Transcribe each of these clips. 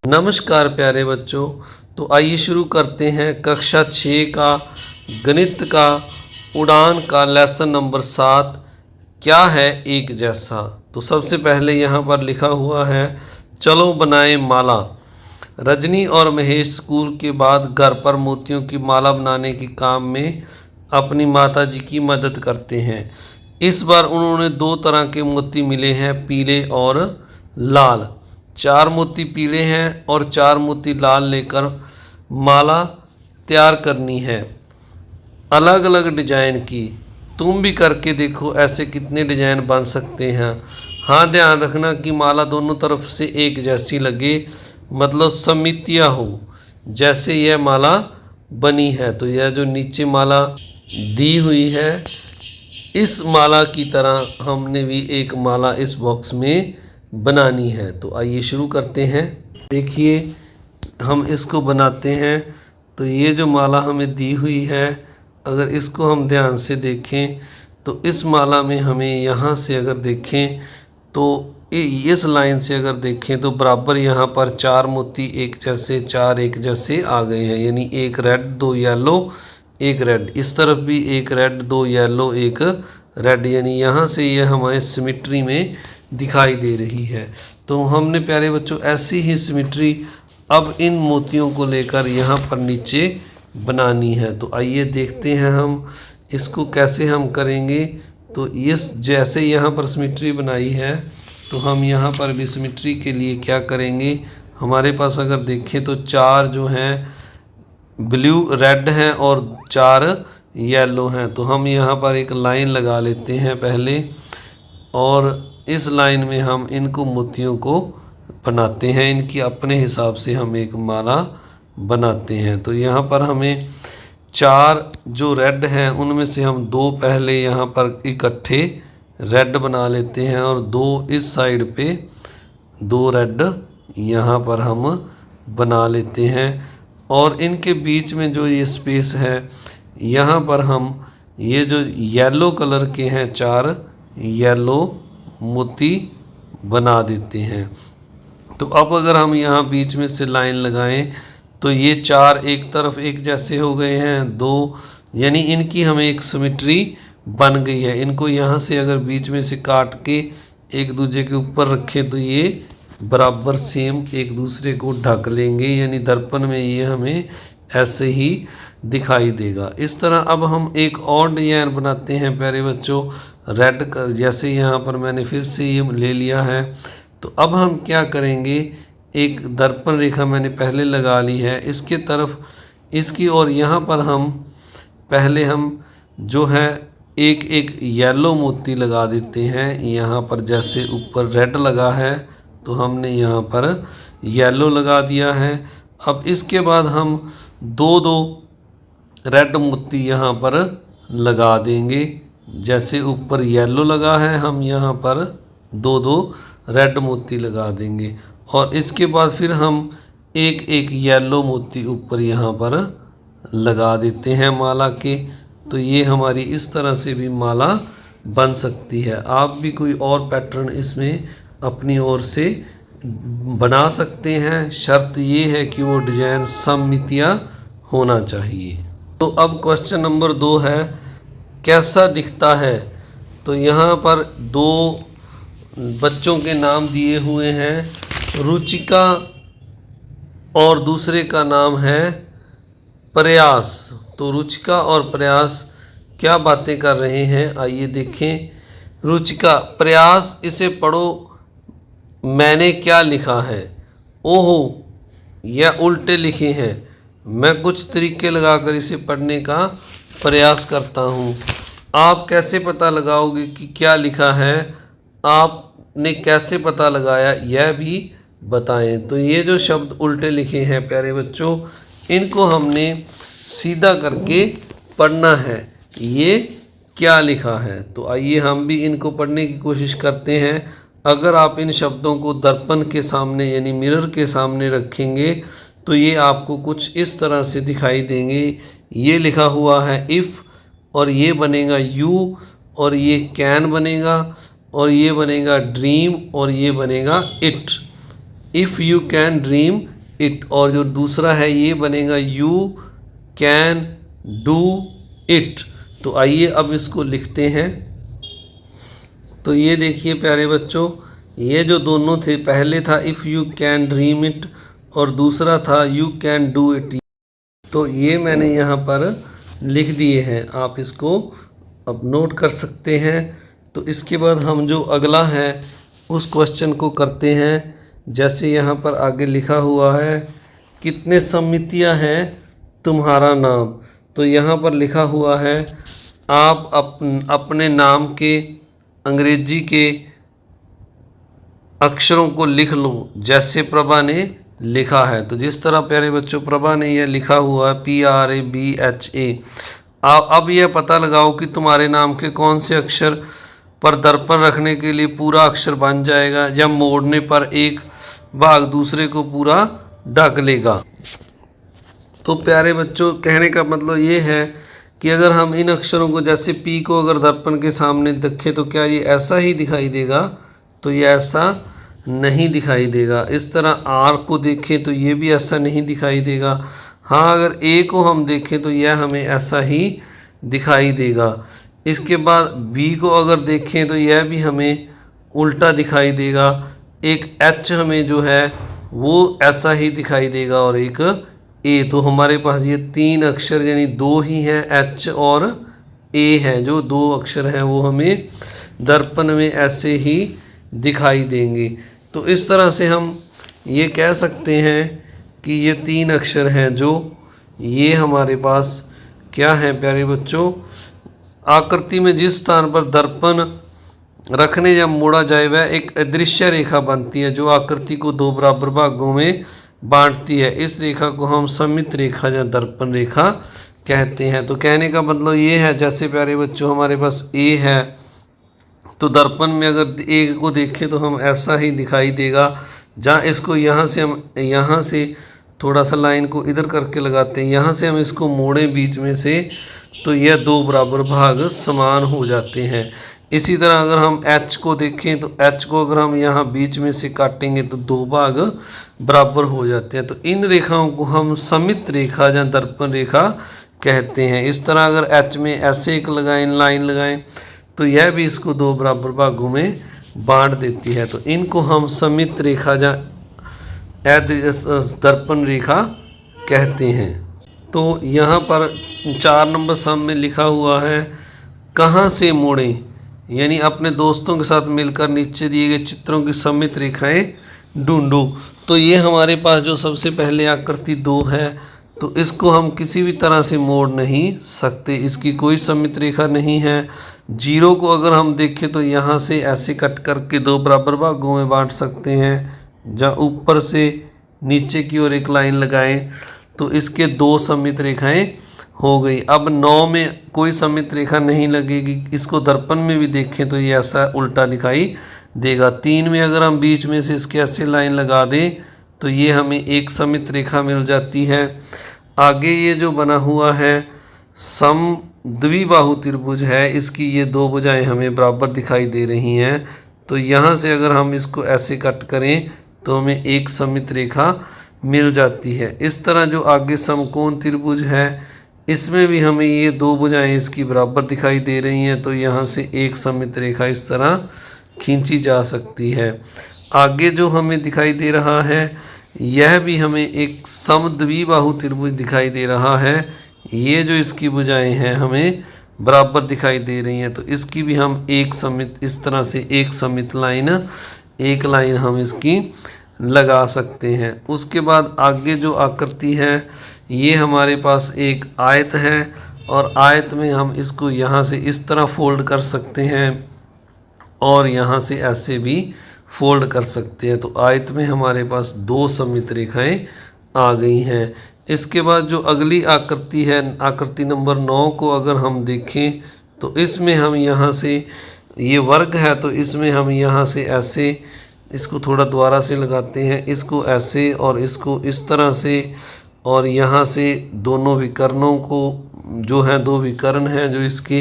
नमस्कार प्यारे बच्चों। तो आइए शुरू करते हैं कक्षा 6 का गणित का उड़ान का लेसन नंबर 7 क्या है एक जैसा। तो सबसे पहले यहाँ पर लिखा हुआ है चलो बनाए माला। रजनी और महेश स्कूल के बाद घर पर मोतियों की माला बनाने के काम में अपनी माताजी की मदद करते हैं। इस बार उन्होंने 2 तरह के मोती मिले हैं, पीले और लाल। 4 मोती पीले हैं और 4 मोती लाल लेकर माला तैयार करनी है, अलग अलग डिजाइन की। तुम भी करके देखो ऐसे कितने डिजाइन बन सकते हैं। हाँ, ध्यान रखना कि माला दोनों तरफ से एक जैसी लगे, मतलब सममितीय हो, जैसे यह माला बनी है। तो यह जो नीचे माला दी हुई है, इस माला की तरह हमने भी एक माला इस बॉक्स में बनानी है। तो आइए शुरू करते हैं। देखिए हम इसको बनाते हैं। तो ये जो माला हमें दी हुई है, अगर इसको हम ध्यान से देखें तो इस माला में हमें यहाँ से अगर देखें तो इस लाइन से अगर देखें तो बराबर यहाँ पर 4 मोती एक जैसे, 4 एक जैसे आ गए हैं। यानी एक रेड, 2 येलो, एक रेड। इस तरफ भी एक रेड, 2 येलो, एक रेड। यानी यहाँ से यह हमारे सिमेट्री में दिखाई दे रही है। तो हमने प्यारे बच्चों ऐसी ही सिमेट्री अब इन मोतियों को लेकर यहाँ पर नीचे बनानी है। तो आइए देखते हैं हम इसको कैसे हम करेंगे। तो इस जैसे यहाँ पर सिमेट्री बनाई है, तो हम यहाँ पर भी सिमेट्री के लिए क्या करेंगे। हमारे पास अगर देखें तो 4 जो हैं ब्लू रेड हैं और 4 येलो हैं। तो हम यहाँ पर एक लाइन लगा लेते हैं पहले, और इस लाइन में हम इनको मोतियों को बनाते हैं। इनकी अपने हिसाब से हम एक माला बनाते हैं। तो यहाँ पर हमें 4 जो रेड हैं उनमें से हम 2 पहले यहाँ पर इकट्ठे रेड बना लेते हैं, और 2 इस साइड पे 2 रेड यहाँ पर हम बना लेते हैं। और इनके बीच में जो ये स्पेस है, यहाँ पर हम ये जो येलो कलर के हैं 4 येलो मोती बना देते हैं। तो अब अगर हम यहाँ बीच में से लाइन लगाएं तो ये 4 एक तरफ एक जैसे हो गए हैं, 2 यानी इनकी हमें एक सिमेट्री बन गई है। इनको यहाँ से अगर बीच में से काट के एक दूसरे के ऊपर रखें तो ये बराबर सेम एक दूसरे को ढक लेंगे, यानी दर्पण में ये हमें ऐसे ही दिखाई देगा। इस तरह अब हम एक और डिजाइन बनाते हैं प्यारे बच्चों, रेड का। जैसे यहाँ पर मैंने फिर से ये ले लिया है, तो अब हम क्या करेंगे, एक दर्पण रेखा मैंने पहले लगा ली है इसके तरफ, इसकी, और यहाँ पर हम पहले हम जो है एक एक येलो मोती लगा देते हैं। यहाँ पर जैसे ऊपर रेड लगा है तो हमने यहाँ पर येलो लगा दिया है। अब इसके बाद हम 2-2 रेड मोती यहाँ पर लगा देंगे। जैसे ऊपर येलो लगा है, हम यहाँ पर 2-2 रेड मोती लगा देंगे, और इसके बाद फिर हम एक एक येलो मोती ऊपर यहाँ पर लगा देते हैं माला के। तो ये हमारी इस तरह से भी माला बन सकती है। आप भी कोई और पैटर्न इसमें अपनी ओर से बना सकते हैं। शर्त ये है कि वो डिजाइन सममितीय होना चाहिए। तो अब क्वेश्चन नंबर 2 है कैसा दिखता है। तो यहाँ पर 2 बच्चों के नाम दिए हुए हैं, रुचिका और दूसरे का नाम है प्रयास। तो रुचिका और प्रयास क्या बातें कर रहे हैं, आइए देखें। रुचिका, प्रयास इसे पढ़ो, मैंने क्या लिखा है। ओहो, यह उल्टे लिखे हैं। मैं कुछ तरीके लगाकर इसे पढ़ने का प्रयास करता हूँ। आप कैसे पता लगाओगे कि क्या लिखा है, आपने कैसे पता लगाया, यह भी बताएं। तो ये जो शब्द उल्टे लिखे हैं प्यारे बच्चों, इनको हमने सीधा करके पढ़ना है, ये क्या लिखा है। तो आइए हम भी इनको पढ़ने की कोशिश करते हैं। अगर आप इन शब्दों को दर्पण के सामने यानी मिरर के सामने रखेंगे तो ये आपको कुछ इस तरह से दिखाई देंगे। ये लिखा हुआ है इफ़, और ये बनेगा यू, और ये कैन बनेगा, और ये बनेगा ड्रीम, और ये बनेगा it. If you can dream it, और जो दूसरा है ये बनेगा यू कैन डू इट। तो आइए अब इसको लिखते हैं। तो ये देखिए प्यारे बच्चों, ये जो दोनों थे, पहले था if you can dream it और दूसरा था यू कैन डू इट। तो ये मैंने यहाँ पर लिख दिए हैं, आप इसको अब नोट कर सकते हैं। तो इसके बाद हम जो अगला है उस क्वेश्चन को करते हैं। जैसे यहाँ पर आगे लिखा हुआ है, कितने समितियाँ हैं तुम्हारा नाम। तो यहाँ पर लिखा हुआ है, आप अपने नाम के अंग्रेजी के अक्षरों को लिख लो जैसे प्रभा ने लिखा है। तो जिस तरह प्यारे बच्चों प्रभा ने यह लिखा हुआ है PRABHA। अब यह पता लगाओ कि तुम्हारे नाम के कौन से अक्षर पर दर्पण रखने के लिए पूरा अक्षर बन जाएगा या मोड़ने पर एक भाग दूसरे को पूरा ढक लेगा। तो प्यारे बच्चों कहने का मतलब ये है कि अगर हम इन अक्षरों को, जैसे P को अगर दर्पण के सामने देखें तो क्या ये ऐसा ही दिखाई देगा? तो ये ऐसा नहीं दिखाई देगा। इस तरह R को देखें तो ये भी ऐसा नहीं दिखाई देगा। हाँ, अगर A को हम देखें तो यह हमें ऐसा ही दिखाई देगा। इसके बाद B को अगर देखें तो यह भी हमें उल्टा दिखाई देगा। एक H हमें जो है वो ऐसा ही दिखाई देगा और एक A। तो हमारे पास ये तीन अक्षर यानी दो ही हैं, H और A हैं। जो दो अक्षर हैं वो हमें दर्पण में ऐसे ही दिखाई देंगे। तो इस तरह से हम ये कह सकते हैं कि ये तीन अक्षर हैं जो ये हमारे पास क्या हैं प्यारे बच्चों, आकृति में जिस स्थान पर दर्पण रखने या मोड़ा जाए वह एक अदृश्य रेखा बनती है जो आकृति को दो बराबर भागों में बांटती है। इस रेखा को हम सममित रेखा या दर्पण रेखा कहते हैं। तो कहने का मतलब ये है, जैसे प्यारे बच्चों हमारे पास A है तो दर्पण में अगर A को देखें तो हम ऐसा ही दिखाई देगा। जहाँ इसको यहाँ से थोड़ा सा लाइन को इधर करके लगाते हैं, यहाँ से हम इसको मोड़ें बीच में से तो यह दो बराबर भाग समान हो जाते हैं। इसी तरह अगर हम H को देखें तो H को अगर हम यहाँ बीच में से काटेंगे तो दो भाग बराबर हो जाते हैं। तो इन रेखाओं को हम सममित रेखा या दर्पण रेखा कहते हैं। इस तरह अगर H में ऐसे एक लाइन लगाएं तो यह भी इसको दो बराबर भागों में बांट देती है। तो इनको हम सममित रेखा या दर्पण रेखा कहते हैं। तो यहाँ पर 4 नंबर सम में लिखा हुआ है, कहाँ से मोड़ें, यानी अपने दोस्तों के साथ मिलकर नीचे दिए गए चित्रों की सममित रेखाएं ढूंढो। तो ये हमारे पास जो सबसे पहले आकृति 2 है, तो इसको हम किसी भी तरह से मोड़ नहीं सकते, इसकी कोई सममित रेखा नहीं है। 0 को अगर हम देखें तो यहाँ से ऐसे कट करके दो बराबर भागों में बांट सकते हैं। जहाँ ऊपर से नीचे की ओर एक लाइन लगाएं तो इसके दो सममित रेखाएं हो गई। अब 9 में कोई सममित रेखा नहीं लगेगी, इसको दर्पण में भी देखें तो ये ऐसा उल्टा दिखाई देगा। 3 में अगर हम बीच में से इसके ऐसे लाइन लगा दें तो ये हमें एक सममित रेखा मिल जाती है। आगे ये जो बना हुआ है सम द्विबाहु त्रिभुज है, इसकी ये दो भुजाएं हमें बराबर दिखाई दे रही हैं। तो यहाँ से अगर हम इसको ऐसे कट करें तो हमें एक सममित रेखा मिल जाती है। इस तरह जो आगे समकोण त्रिभुज है इसमें भी हमें ये दो भुजाएं इसकी बराबर दिखाई दे रही हैं। तो यहाँ से एक सममित रेखा इस तरह खींची जा सकती है। आगे जो हमें दिखाई दे रहा है यह भी हमें एक समद्विबाहु त्रिभुज दिखाई दे रहा है। ये जो इसकी भुजाएं हैं हमें बराबर दिखाई दे रही हैं। तो इसकी भी हम एक सममित, इस तरह से एक सममित एक लाइन हम इसकी लगा सकते हैं। उसके बाद आगे जो आकृति है ये हमारे पास एक आयत है और आयत में हम इसको यहाँ से इस तरह फोल्ड कर सकते हैं और यहाँ से ऐसे भी फोल्ड कर सकते हैं। तो आयत में हमारे पास दो सममित रेखाएं आ गई हैं। इसके बाद जो अगली आकृति है, आकृति नंबर 9 को अगर हम देखें तो इसमें हम यहाँ से, ये वर्ग है तो इसमें हम यहाँ से ऐसे इसको थोड़ा दोबारा से लगाते हैं, इसको ऐसे और इसको इस तरह से, और यहाँ से दोनों विकर्णों को जो हैं दो विकर्ण हैं जो इसके,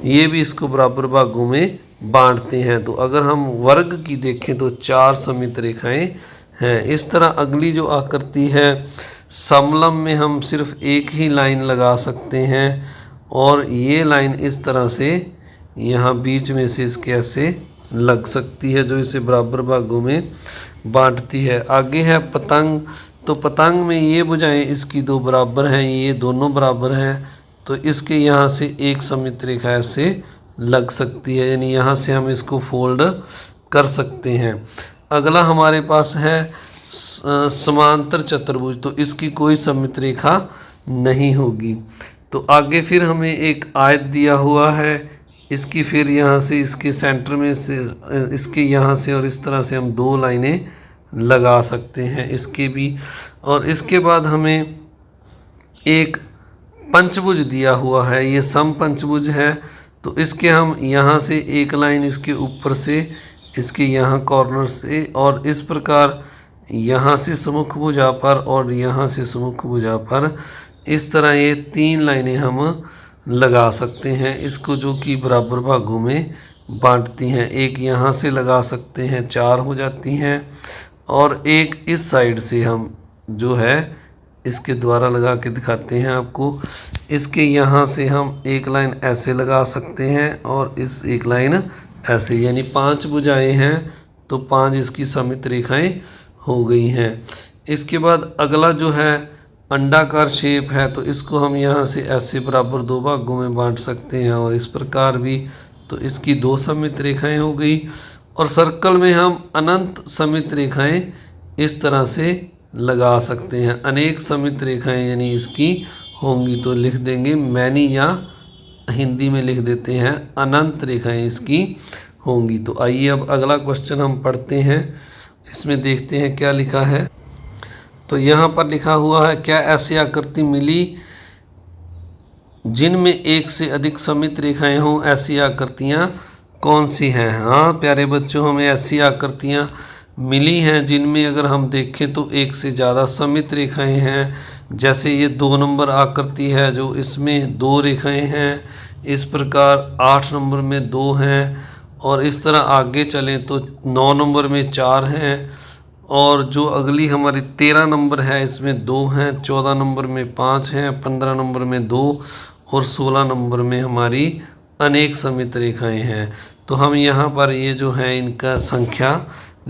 ये भी इसको बराबर भागों में बांटते हैं। तो अगर हम वर्ग की देखें तो 4 सममित रेखाएं हैं। इस तरह अगली जो आकृति है समलंब में हम सिर्फ एक ही लाइन लगा सकते हैं और ये लाइन इस तरह से यहाँ बीच में से इसके ऐसे लग सकती है जो इसे बराबर भागों में बांटती है। आगे है पतंग। तो पतंग में ये भुजाएं इसकी दो बराबर हैं, ये दोनों बराबर हैं, तो इसके यहाँ से एक सममित रेखा ऐसे लग सकती है, यानी यहाँ से हम इसको फोल्ड कर सकते हैं। अगला हमारे पास है समांतर चतुर्भुज। तो इसकी कोई सममित रेखा नहीं होगी। तो आगे फिर हमें एक आयत दिया हुआ है, इसकी फिर यहाँ से इसके सेंटर में से इसके यहाँ से और इस तरह से हम दो लाइनें लगा सकते हैं इसके भी। और इसके बाद हमें एक पंचभुज दिया हुआ है, ये समपंचभुज है। तो इसके हम यहाँ से एक लाइन इसके ऊपर से इसके यहाँ कॉर्नर से और इस प्रकार यहाँ से सम्मुख भुजा पर और यहाँ से सम्मुख भुजा पर इस तरह ये तीन लाइनें हम लगा सकते हैं इसको, जो कि बराबर भागों में बांटती हैं। एक यहाँ से लगा सकते हैं, चार हो जाती हैं, और एक इस साइड से हम जो है इसके द्वारा लगा के दिखाते हैं आपको। इसके यहाँ से हम एक लाइन ऐसे लगा सकते हैं और इस एक लाइन ऐसे, यानी पांच भुजाएं हैं तो पांच इसकी सममित रेखाएं हो गई हैं। इसके बाद अगला जो है अंडाकार शेप है, तो इसको हम यहाँ से ऐसे बराबर दो भागों में बांट सकते हैं और इस प्रकार भी, तो इसकी दो सममित रेखाएं हो गई। और सर्कल में हम अनंत सममित रेखाएं इस तरह से लगा सकते हैं, अनेक सममित रेखाएं यानी इसकी होंगी, तो लिख देंगे मैनी या हिंदी में लिख देते हैं अनंत रेखाएं इसकी होंगी। तो आइए अब अगला क्वेश्चन हम पढ़ते हैं, इसमें देखते हैं क्या लिखा है। तो यहाँ पर लिखा हुआ है, क्या ऐसी आकृति मिली जिनमें एक से अधिक सममित रेखाएं हों, ऐसी आकृतियाँ कौन सी हैं। हाँ प्यारे बच्चों, हमें ऐसी आकृतियाँ मिली हैं जिनमें अगर हम देखें तो एक से ज़्यादा सममित रेखाएं हैं। जैसे ये 2 नंबर आकृति है जो इसमें 2 रेखाएं हैं, इस प्रकार 8 नंबर में 2 हैं, और इस तरह आगे चलें तो 9 नंबर में 4 हैं, और जो अगली हमारी 13 नंबर है इसमें 2 हैं, 14 नंबर में 5 हैं, 15 नंबर में 2 और 16 नंबर में हमारी अनेक सममित रेखाएं हैं। तो हम यहाँ पर ये जो है इनका संख्या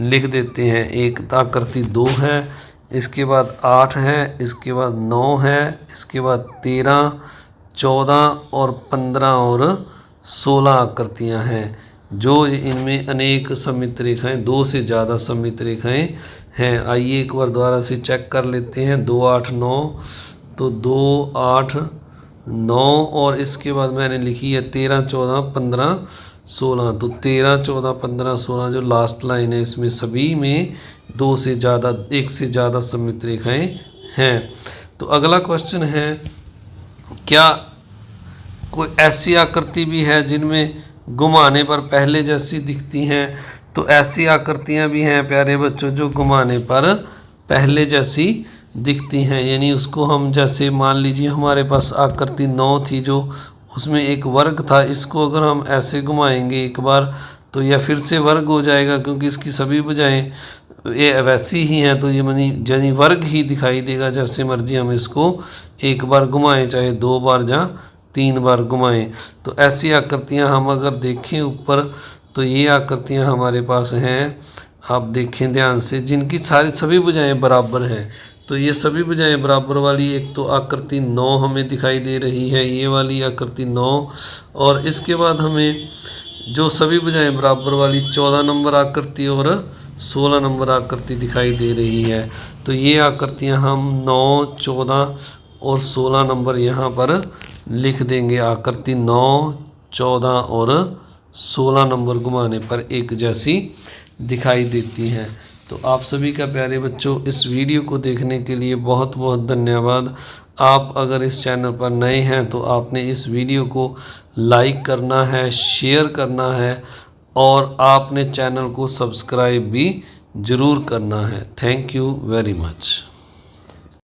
लिख देते हैं। एक आकृति 2 है, इसके बाद 8 है, इसके बाद 9 है, इसके बाद 13, 14 और 15 और 16 आकृतियाँ हैं जो इनमें अनेक सममित रेखाएं, 2 से ज़्यादा सममित रेखाएं हैं। आइए एक बार दोबारा से चेक कर लेते हैं। 2, 8, 9, तो 2, 8, 9 और इसके बाद मैंने लिखी है 13, 14, 15, 16। तो 13, 14, 15, 16 जो लास्ट लाइन है इसमें सभी में 2 से ज़्यादा, एक से ज़्यादा सममित रेखाएं हैं। तो अगला क्वेश्चन है, क्या कोई ऐसी आकृति भी है जिनमें घुमाने पर पहले जैसी दिखती हैं। तो ऐसी आकृतियां भी हैं प्यारे बच्चों जो घुमाने पर पहले जैसी दिखती हैं, यानी उसको हम जैसे मान लीजिए हमारे पास आकृति 9 थी जो उसमें एक वर्ग था, इसको अगर हम ऐसे घुमाएंगे एक बार तो यह फिर से वर्ग हो जाएगा क्योंकि इसकी सभी भुजाएं ये वैसी ही हैं, तो ये यानी वर्ग ही दिखाई देगा। जैसे मर्जी हम इसको एक बार घुमाएं, चाहे 2 बार या 3 बार घुमाएं। तो ऐसी आकृतियां हम अगर देखें ऊपर, तो ये आकृतियां हमारे पास हैं, आप देखें ध्यान से, जिनकी सभी भुजाएं बराबर हैं। तो ये सभी भुजाएं बराबर वाली एक तो आकृति 9 हमें दिखाई दे रही है, ये वाली आकृति 9, और इसके बाद हमें जो सभी भुजाएं बराबर वाली 14 नंबर आकृति और 16 नंबर आकृति दिखाई दे रही है। तो ये आकृतियां हम 9, 14 और 16 नंबर यहाँ पर लिख देंगे। आकृति 9, 14 और 16 नंबर घुमाने पर एक जैसी दिखाई देती हैं। तो आप सभी का प्यारे बच्चों इस वीडियो को देखने के लिए बहुत बहुत धन्यवाद। आप अगर इस चैनल पर नए हैं तो आपने इस वीडियो को लाइक करना है, शेयर करना है और आपने चैनल को सब्सक्राइब भी ज़रूर करना है। Thank you very much.